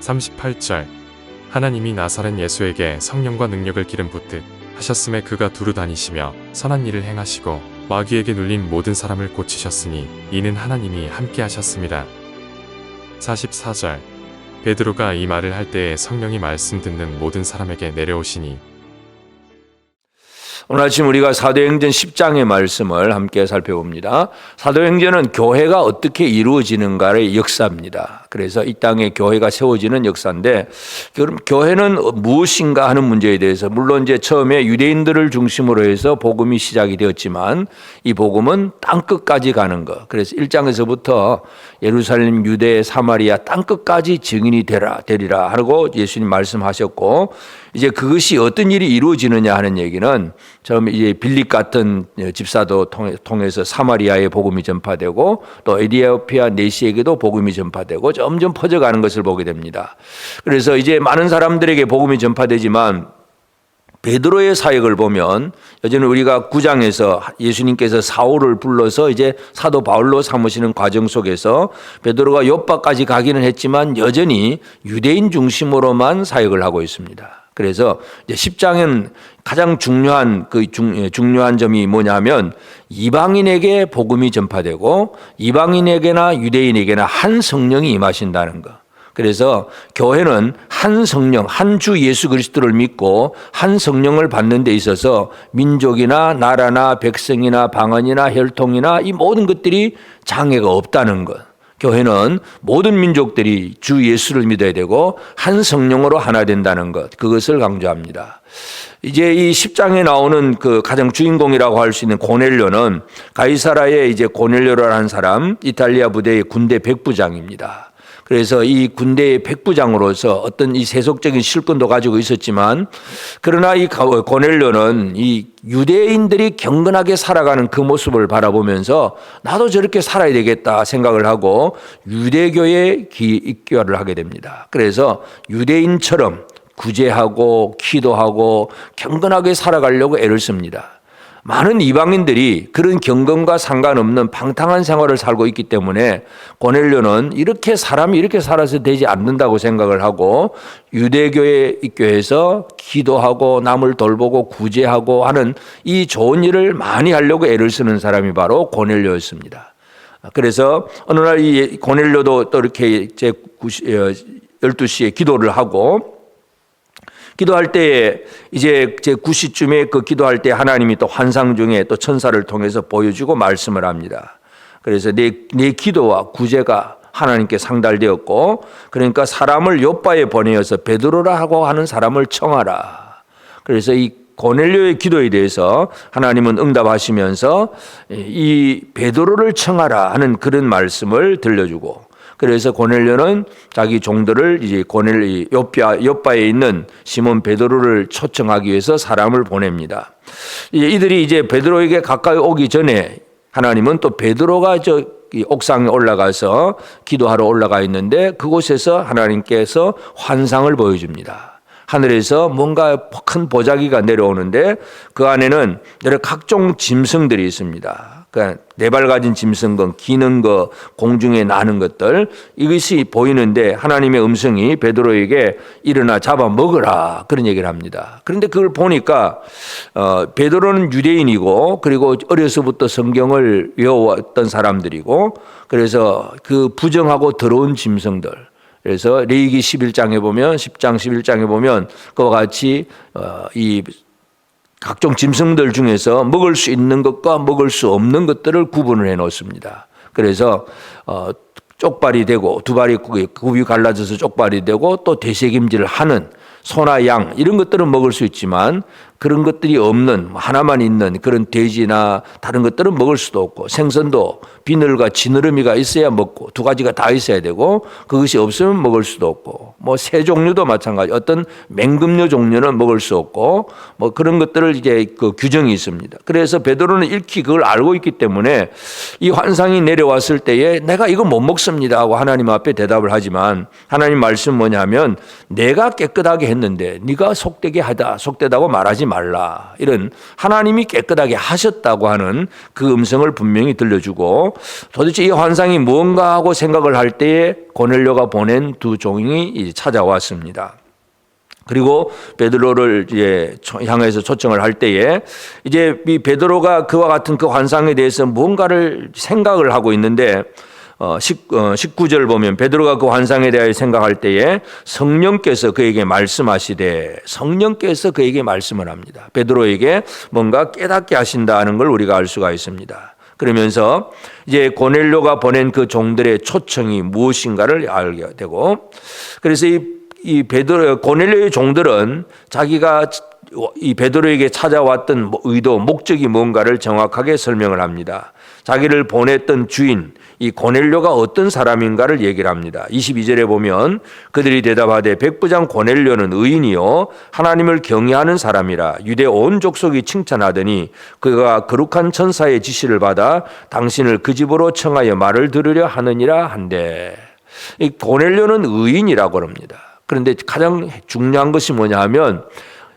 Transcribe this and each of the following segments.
38절 하나님이 나사렛 예수에게 성령과 능력을 기름 붓듯 하셨음에 그가 두루 다니시며 선한 일을 행하시고 마귀에게 눌린 모든 사람을 고치셨으니 이는 하나님이 함께 하셨습니다. 44절 베드로가 이 말을 할 때에 성령이 말씀 듣는 모든 사람에게 내려오시니. 오늘 아침 우리가 사도행전 10장의 말씀을 함께 살펴봅니다. 사도행전은 교회가 어떻게 이루어지는가의 역사입니다. 그래서 이 땅에 교회가 세워지는 역사인데, 그럼 교회는 무엇인가 하는 문제에 대해서, 물론 이제 처음에 유대인들을 중심으로 해서 복음이 시작이 되었지만 이 복음은 땅끝까지 가는 것. 그래서 1장에서부터 예루살렘, 유대, 사마리아 땅끝까지 증인이 되리라 하고 예수님 말씀하셨고, 이제 그것이 어떤 일이 이루어지느냐 하는 얘기는 처음에 이제 빌립 같은 집사도 통해서 사마리아에 복음이 전파되고 또 에디오피아 내시에게도 복음이 전파되고 점점 퍼져가는 것을 보게 됩니다. 그래서 이제 많은 사람들에게 복음이 전파되지만 베드로의 사역을 보면 여전히 우리가 9장에서 예수님께서 사울을 불러서 이제 사도 바울로 삼으시는 과정 속에서 베드로가 요빠까지 가기는 했지만 여전히 유대인 중심으로만 사역을 하고 있습니다. 그래서 이제 10장은 가장 중요한 중요한 점이 뭐냐면 이방인에게 복음이 전파되고 이방인에게나 유대인에게나 한 성령이 임하신다는 것. 그래서 교회는 한 성령, 한 주 예수 그리스도를 믿고 한 성령을 받는 데 있어서 민족이나 나라나 백성이나 방언이나 혈통이나 이 모든 것들이 장애가 없다는 것. 교회는 모든 민족들이 주 예수를 믿어야 되고 한 성령으로 하나 된다는 것, 그것을 강조합니다. 이제 이 10장에 나오는 그 가장 주인공이라고 할 수 있는 고넬료는 가이사라의 이제 고넬료라는 사람, 이탈리아 부대의 군대 백부장입니다. 그래서 이 군대의 백부장으로서 어떤 이 세속적인 실권도 가지고 있었지만, 그러나 이 고넬료는 이 유대인들이 경건하게 살아가는 그 모습을 바라보면서 나도 저렇게 살아야 되겠다 생각을 하고 유대교에 입교를 하게 됩니다. 그래서 유대인처럼 구제하고 기도하고 경건하게 살아가려고 애를 씁니다. 많은 이방인들이 그런 경건과 상관없는 방탕한 생활을 살고 있기 때문에 고넬료는 사람이 이렇게 살아서 되지 않는다고 생각을 하고 유대교에 입교해서 기도하고 남을 돌보고 구제하고 하는 이 좋은 일을 많이 하려고 애를 쓰는 사람이 바로 고넬료였습니다. 그래서 어느 날 이 고넬료도 또 이렇게 12시에 기도를 하고, 기도할 때에 이제 제 9시쯤에 그 기도할 때 하나님이 또 환상 중에 또 천사를 통해서 보여주고 말씀을 합니다. 그래서 내 기도와 구제가 하나님께 상달되었고, 그러니까 사람을 요빠에 보내어서 베드로라고 하는 사람을 청하라. 그래서 이 고넬료의 기도에 대해서 하나님은 응답하시면서 이 베드로를 청하라 하는 그런 말씀을 들려주고, 그래서 고넬료는 자기 종들을 이제 요빠에 있는 시몬 베드로를 초청하기 위해서 사람을 보냅니다. 이들이 이제 베드로에게 가까이 오기 전에 하나님은 또 베드로가 옥상에 올라가서 기도하러 올라가 있는데 그곳에서 하나님께서 환상을 보여줍니다. 하늘에서 뭔가 큰 보자기가 내려오는데 그 안에는 여러 각종 짐승들이 있습니다. 그러니까 네 발 가진 짐승건 기는 거, 공중에 나는 것들, 이것이 보이는데 하나님의 음성이 베드로에게 일어나 잡아 먹으라 그런 얘기를 합니다. 그런데 그걸 보니까 베드로는 유대인이고 그리고 어려서부터 성경을 외워왔던 사람들이고, 그래서 그 부정하고 더러운 짐승들, 그래서 레위기 11장에 보면 10장 11장에 보면 그와 같이 이 각종 짐승들 중에서 먹을 수 있는 것과 먹을 수 없는 것들을 구분을 해 놓습니다. 그래서 쪽발이 되고 두 발이 굽이 갈라져서 쪽발이 되고 또 되새김질을 하는 소나 양 이런 것들은 먹을 수 있지만 그런 것들이 없는 하나만 있는 그런 돼지나 다른 것들은 먹을 수도 없고, 생선도 비늘과 지느러미가 있어야 먹고 두 가지가 다 있어야 되고 그것이 없으면 먹을 수도 없고, 뭐 새 종류도 마찬가지, 어떤 맹금류 종류는 먹을 수 없고 뭐 그런 것들을 이제 그 규정이 있습니다. 그래서 베드로는 익히 그걸 알고 있기 때문에 이 환상이 내려왔을 때에 내가 이거 못 먹습니다 하고 하나님 앞에 대답을 하지만, 하나님 말씀 뭐냐면 내가 깨끗하게 했는데 네가 속되게 하다, 속되다고 말하지 하지 말라. 이런 하나님이 깨끗하게 하셨다고 하는 그 음성을 분명히 들려주고, 도대체 이 환상이 뭔가 하고 생각을 할 때에 고넬료가 보낸 두 종이 찾아왔습니다. 그리고 베드로를 이제 향해서 초청을 할 때에 이제 이 베드로가 그와 같은 그 환상에 대해서 뭔가를 생각을 하고 있는데 19절 보면 베드로가 그 환상에 대하여 생각할 때에 성령께서 그에게 말씀하시되, 성령께서 그에게 말씀을 합니다. 베드로에게 뭔가 깨닫게 하신다는 걸 우리가 알 수가 있습니다. 그러면서 이제 고넬료가 보낸 그 종들의 초청이 무엇인가를 알게 되고, 그래서 이 고넬료의 종들은 자기가 이 베드로에게 찾아왔던 의도, 목적이 뭔가를 정확하게 설명을 합니다. 자기를 보냈던 주인, 이 고넬료가 어떤 사람인가를 얘기를 합니다. 22절에 보면 그들이 대답하되 백부장 고넬료는 의인이요 하나님을 경외하는 사람이라 유대 온 족속이 칭찬하더니 그가 거룩한 천사의 지시를 받아 당신을 그 집으로 청하여 말을 들으려 하느니라 한데, 이 고넬료는 의인이라고 합니다. 그런데 가장 중요한 것이 뭐냐 하면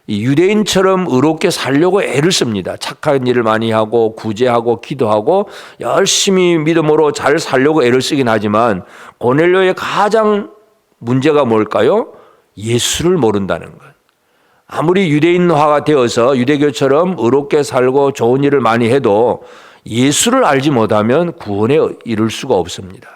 유대인처럼 의롭게 살려고 애를 씁니다. 착한 일을 많이 하고 구제하고 기도하고 열심히 믿음으로 잘 살려고 애를 쓰긴 하지만 고넬료의 가장 문제가 뭘까요? 예수를 모른다는 것. 아무리 유대인화가 되어서 유대교처럼 의롭게 살고 좋은 일을 많이 해도 예수를 알지 못하면 구원에 이를 수가 없습니다.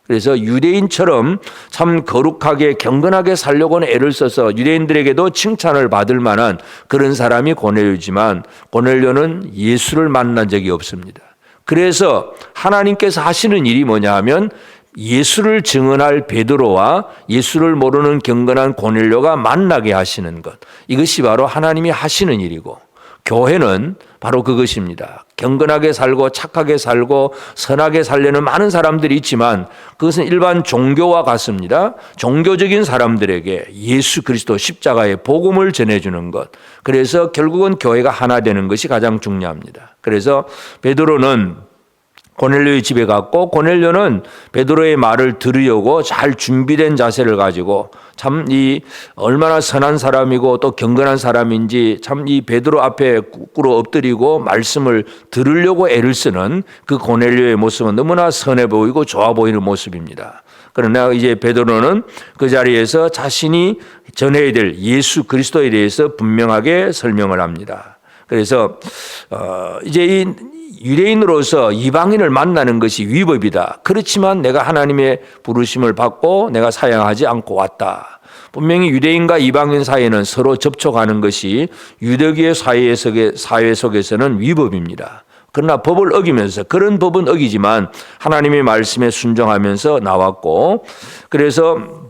그래서 유대인처럼 참 거룩하게 경건하게 살려고는 애를 써서 유대인들에게도 칭찬을 받을 만한 그런 사람이 고넬료지만 고넬료는 예수를 만난 적이 없습니다. 그래서 하나님께서 하시는 일이 뭐냐 하면 예수를 증언할 베드로와 예수를 모르는 경건한 고넬료가 만나게 하시는 것, 이것이 바로 하나님이 하시는 일이고, 교회는 바로 그것입니다. 경건하게 살고 착하게 살고 선하게 살려는 많은 사람들이 있지만 그것은 일반 종교와 같습니다. 종교적인 사람들에게 예수 그리스도 십자가의 복음을 전해주는 것. 그래서 결국은 교회가 하나 되는 것이 가장 중요합니다. 그래서 베드로는 고넬료의 집에 갔고, 고넬료는 베드로의 말을 들으려고 잘 준비된 자세를 가지고 참 이 얼마나 선한 사람이고 또 경건한 사람인지 참 이 베드로 앞에 꿇어 엎드리고 말씀을 들으려고 애를 쓰는 그 고넬료의 모습은 너무나 선해 보이고 좋아 보이는 모습입니다. 그러나 이제 베드로는 그 자리에서 자신이 전해야 될 예수 그리스도에 대해서 분명하게 설명을 합니다. 그래서 이제 이 유대인으로서 이방인을 만나는 것이 위법이다. 그렇지만 내가 하나님의 부르심을 받고 내가 사양하지 않고 왔다. 분명히 유대인과 이방인 사이에는 서로 접촉하는 것이 유대교의 사회 속에서는 위법입니다. 그러나 법을 어기면서, 그런 법은 어기지만 하나님의 말씀에 순종하면서 나왔고, 그래서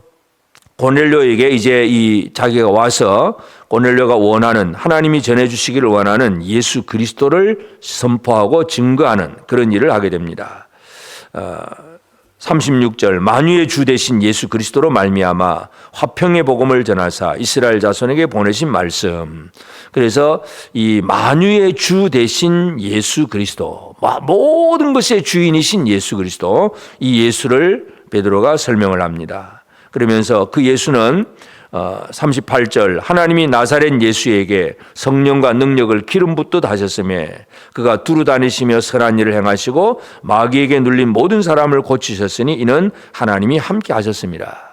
고넬료에게 이제 자기가 와서 고넬료가 원하는, 하나님이 전해주시기를 원하는 예수 그리스도를 선포하고 증거하는 그런 일을 하게 됩니다. 36절 만유의 주 되신 예수 그리스도로 말미암아 화평의 복음을 전하사 이스라엘 자손에게 보내신 말씀. 그래서 이 만유의 주 되신 예수 그리스도, 모든 것의 주인이신 예수 그리스도, 이 예수를 베드로가 설명을 합니다. 그러면서 그 예수는 38절 하나님이 나사렛 예수에게 성령과 능력을 기름 붓듯 하셨으며 그가 두루 다니시며 선한 일을 행하시고 마귀에게 눌린 모든 사람을 고치셨으니 이는 하나님이 함께 하셨습니다.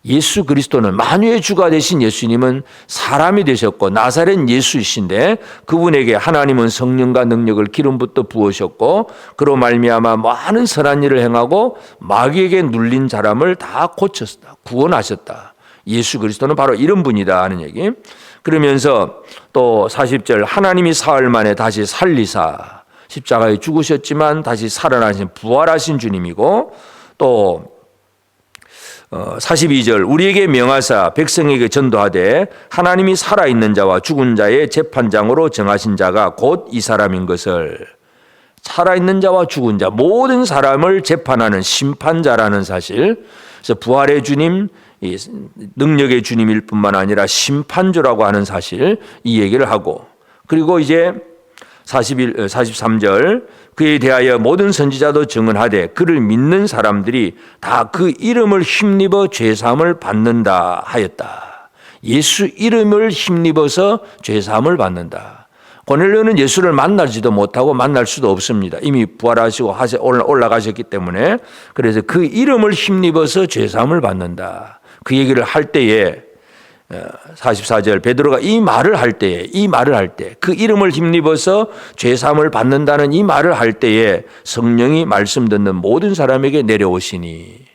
예수 그리스도는 만유의 주가 되신 예수님은 사람이 되셨고 나사렛 예수이신데 그분에게 하나님은 성령과 능력을 기름 붓듯 부으셨고 그로 말미암아 많은 선한 일을 행하고 마귀에게 눌린 사람을 다 고쳤다, 구원하셨다. 예수 그리스도는 바로 이런 분이다 하는 얘기. 그러면서 또 40절 하나님이 사흘 만에 다시 살리사 십자가에 죽으셨지만 다시 살아나신 부활하신 주님이고, 또 42절 우리에게 명하사 백성에게 전도하되 하나님이 살아있는 자와 죽은 자의 재판장으로 정하신 자가 곧 이 사람인 것을, 살아있는 자와 죽은 자 모든 사람을 재판하는 심판자라는 사실. 그래서 부활의 주님, 능력의 주님일 뿐만 아니라 심판주라고 하는 사실, 이 얘기를 하고, 그리고 이제 43절 그에 대하여 모든 선지자도 증언하되 그를 믿는 사람들이 다 그 이름을 힘입어 죄사함을 받는다 하였다. 예수 이름을 힘입어서 죄사함을 받는다. 고넬료는 예수를 만나지도 못하고 만날 수도 없습니다. 이미 부활하시고 올라가셨기 때문에. 그래서 그 이름을 힘입어서 죄사함을 받는다. 그 얘기를 할 때에 44절 베드로가 이 말을 할 때에 그 이름을 힘입어서 죄사함을 받는다는 이 말을 할 때에 성령이 말씀 듣는 모든 사람에게 내려오시니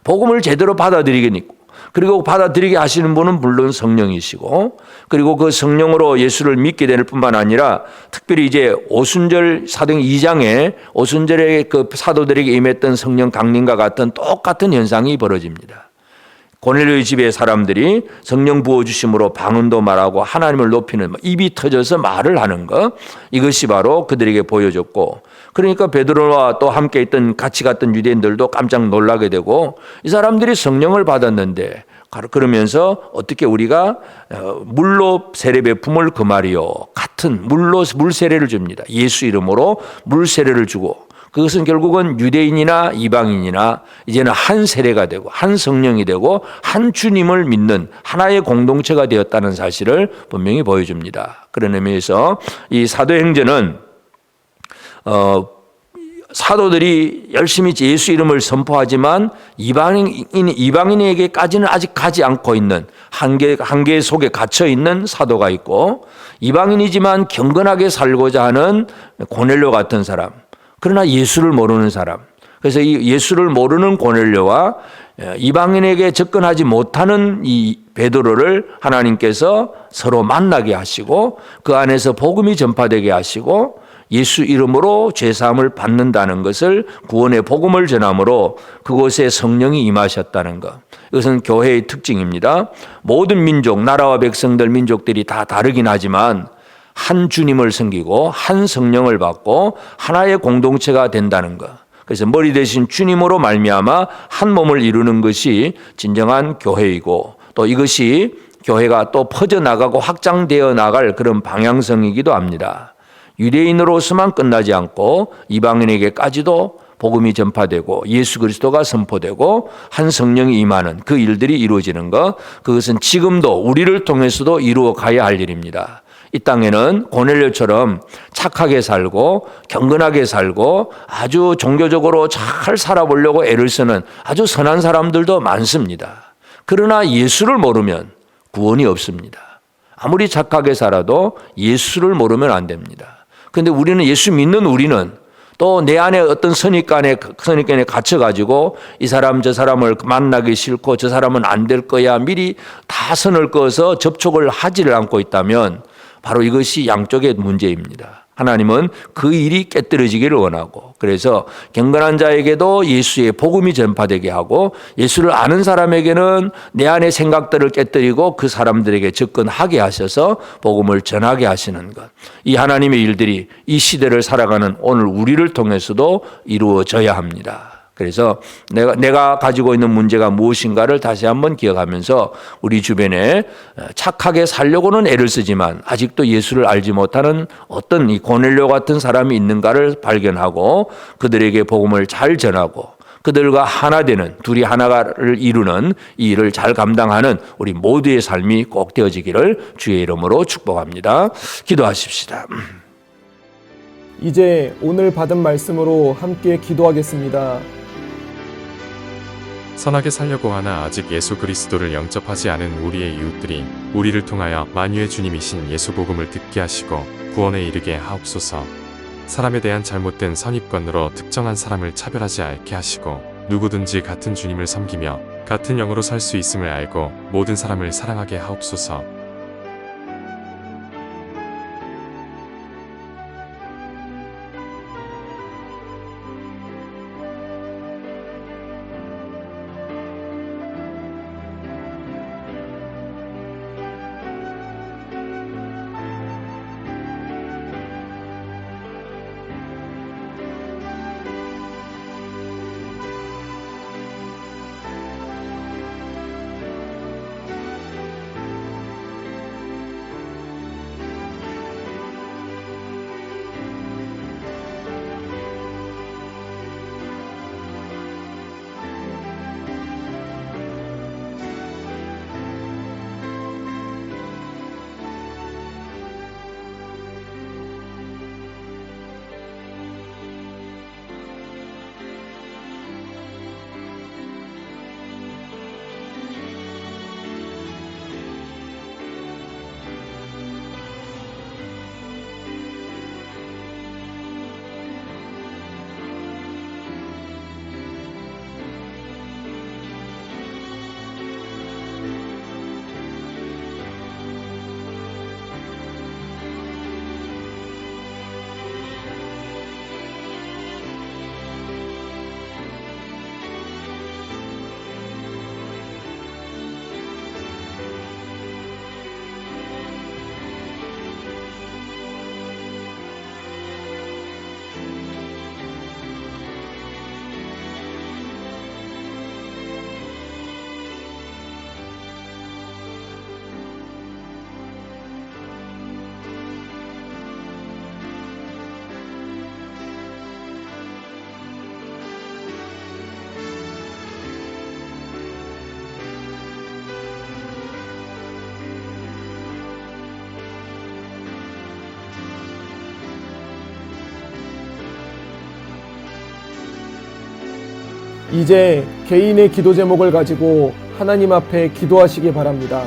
복음을 제대로 받아들이겠고 그리고 받아들이게 하시는 분은 물론 성령이시고 그리고 그 성령으로 예수를 믿게 될 뿐만 아니라 특별히 이제 오순절 사도행 2장에 오순절에 그 사도들에게 임했던 성령 강림과 같은 똑같은 현상이 벌어집니다. 고넬료의 집의 사람들이 성령 부어주심으로 방언도 말하고 하나님을 높이는 입이 터져서 말을 하는 것, 이것이 바로 그들에게 보여졌고, 그러니까 베드로와 또 함께 있던 같이 갔던 유대인들도 깜짝 놀라게 되고 이 사람들이 성령을 받았는데 그러면서 어떻게 우리가 물로 세례 베품을 금하리요 같은 물로 물 세례를 줍니다. 예수 이름으로 물 세례를 주고 그것은 결국은 유대인이나 이방인이나 이제는 한 세례가 되고 한 성령이 되고 한 주님을 믿는 하나의 공동체가 되었다는 사실을 분명히 보여줍니다. 그런 의미에서 이 사도행전은 사도들이 열심히 예수 이름을 선포하지만 이방인에게까지는 아직 가지 않고 있는 한계 속에 갇혀 있는 사도가 있고 이방인이지만 경건하게 살고자 하는 고넬료 같은 사람, 그러나 예수를 모르는 사람. 그래서 이 예수를 모르는 고넬료와 이방인에게 접근하지 못하는 이 베드로를 하나님께서 서로 만나게 하시고 그 안에서 복음이 전파되게 하시고 예수 이름으로 죄사함을 받는다는 것을 구원의 복음을 전함으로 그곳에 성령이 임하셨다는 것. 이것은 교회의 특징입니다. 모든 민족, 나라와 백성들, 민족들이 다 다르긴 하지만 한 주님을 섬기고 한 성령을 받고 하나의 공동체가 된다는 것. 그래서 머리 대신 주님으로 말미암아 한 몸을 이루는 것이 진정한 교회이고 또 이것이 교회가 또 퍼져나가고 확장되어 나갈 그런 방향성이기도 합니다. 유대인으로서만 끝나지 않고 이방인에게까지도 복음이 전파되고 예수 그리스도가 선포되고 한 성령이 임하는 그 일들이 이루어지는 것, 그것은 지금도 우리를 통해서도 이루어 가야 할 일입니다. 이 땅에는 고넬료처럼 착하게 살고 경건하게 살고 아주 종교적으로 잘 살아보려고 애를 쓰는 아주 선한 사람들도 많습니다. 그러나 예수를 모르면 구원이 없습니다. 아무리 착하게 살아도 예수를 모르면 안 됩니다. 그런데 우리는 예수 믿는 우리는 또 내 안에 어떤 선입관에 갇혀가지고 이 사람 저 사람을 만나기 싫고 저 사람은 안 될 거야 미리 다 선을 그어서 접촉을 하지를 않고 있다면 바로 이것이 양쪽의 문제입니다. 하나님은 그 일이 깨뜨려지기를 원하고 그래서 경건한 자에게도 예수의 복음이 전파되게 하고 예수를 아는 사람에게는 내 안의 생각들을 깨뜨리고 그 사람들에게 접근하게 하셔서 복음을 전하게 하시는 것. 이 하나님의 일들이 이 시대를 살아가는 오늘 우리를 통해서도 이루어져야 합니다. 그래서 내가 가지고 있는 문제가 무엇인가를 다시 한번 기억하면서 우리 주변에 착하게 살려고는 애를 쓰지만 아직도 예수를 알지 못하는 어떤 이 고넬료 같은 사람이 있는가를 발견하고 그들에게 복음을 잘 전하고 그들과 하나 되는 둘이 하나를 이루는 이 일을 잘 감당하는 우리 모두의 삶이 꼭 되어지기를 주의 이름으로 축복합니다. 기도하십시다. 이제 오늘 받은 말씀으로 함께 기도하겠습니다. 선하게 살려고 하나 아직 예수 그리스도를 영접하지 않은 우리의 이웃들이 우리를 통하여 만유의 주님이신 예수 복음을 듣게 하시고 구원에 이르게 하옵소서. 사람에 대한 잘못된 선입관으로 특정한 사람을 차별하지 않게 하시고 누구든지 같은 주님을 섬기며 같은 영으로 살 수 있음을 알고 모든 사람을 사랑하게 하옵소서. 이제 개인의 기도 제목을 가지고 하나님 앞에 기도하시기 바랍니다.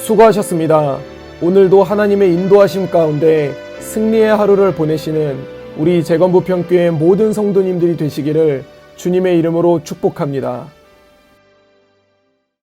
수고하셨습니다. 오늘도 하나님의 인도하심 가운데 승리의 하루를 보내시는 우리 재건부평교회 모든 성도님들이 되시기를 주님의 이름으로 축복합니다.